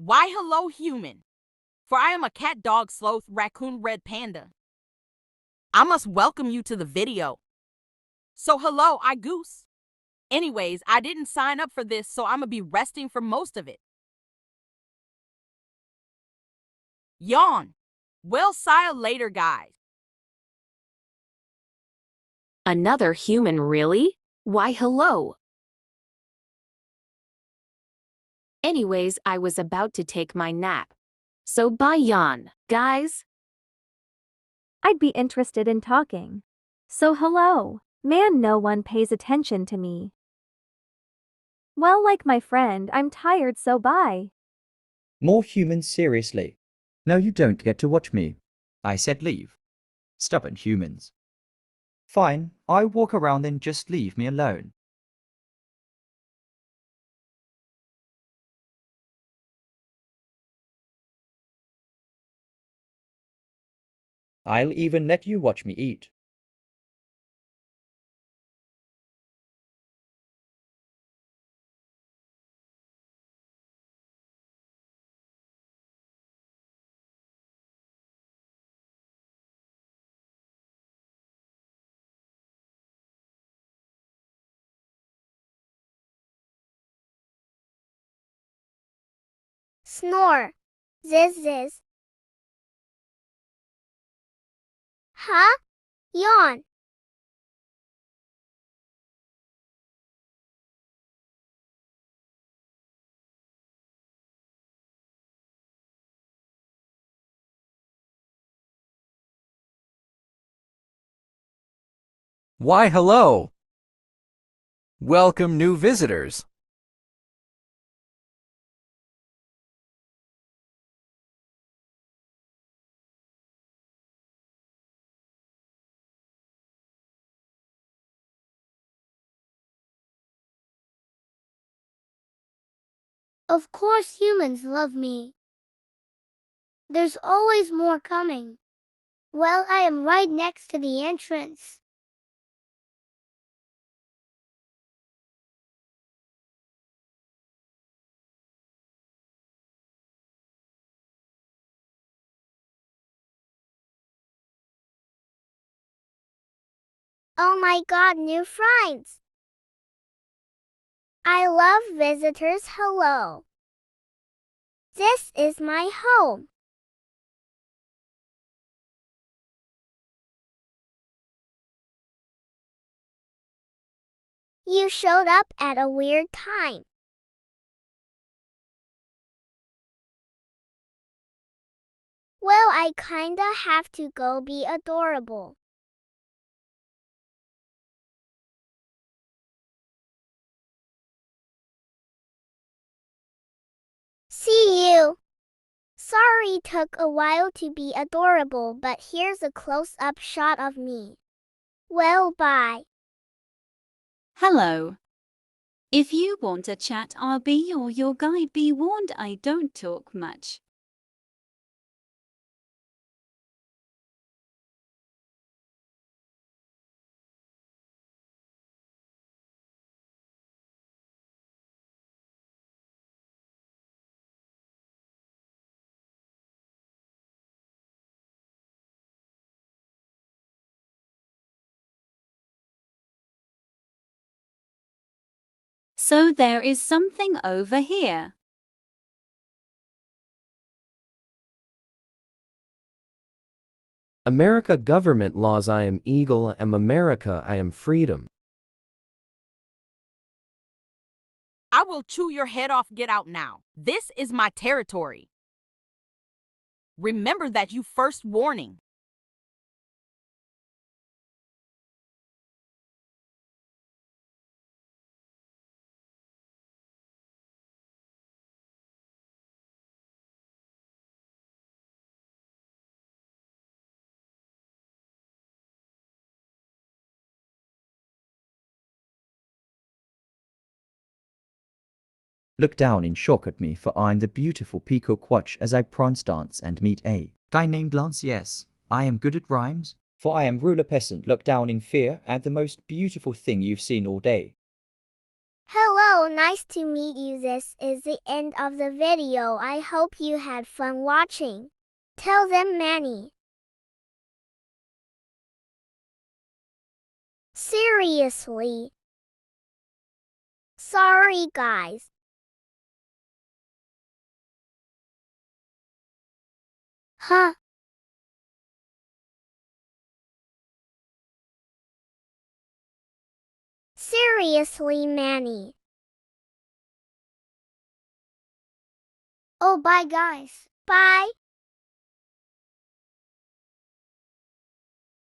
Why hello human, for I am a cat, dog, sloth, raccoon, red panda. I must welcome you to the video. So hello, I goose. Anyways, I didn't sign up for this, so I'ma be resting for most of it. Yawn. Well, see you later, guys. Another human, really? Why hello. Anyways, I was about to take my nap. So bye yawn, guys. I'd be interested in talking. So hello. Man, no one pays attention to me. Well, like my friend, I'm tired, so bye. More humans, seriously. No, you don't get to watch me. I said leave. Stubborn humans. Fine, I walk around and just leave me alone. I'll even let you watch me eat. Snore. Ziz. Huh? Yawn. Why hello! Welcome new visitors. Of course humans love me. There's always more coming. Well, I am right next to the entrance. Oh my god, new friends! I love visitors. Hello. This is my home. You showed up at a weird time. Well, I kinda have to go be adorable. See you. Sorry took a while to be adorable, but here's a close-up shot of me. Well, bye. Hello. If you want a chat, I'll be your guide. Be warned, I don't talk much. So there is something over here. America government laws. I am eagle. Am America. I am freedom. I will chew your head off. Get out now. This is my territory. Remember that, you first warning. Look down in shock at me, for I'm the beautiful peacock. Watch as I prance dance and meet a guy named Lance. Yes, I am good at rhymes, for I am ruler peasant. Look down in fear at the most beautiful thing you've seen all day. Hello, nice to meet you. This is the end of the video. I hope you had fun watching. Tell them Manny. Seriously. Sorry, guys. Huh? Seriously, Manny. Oh, bye, guys. Bye.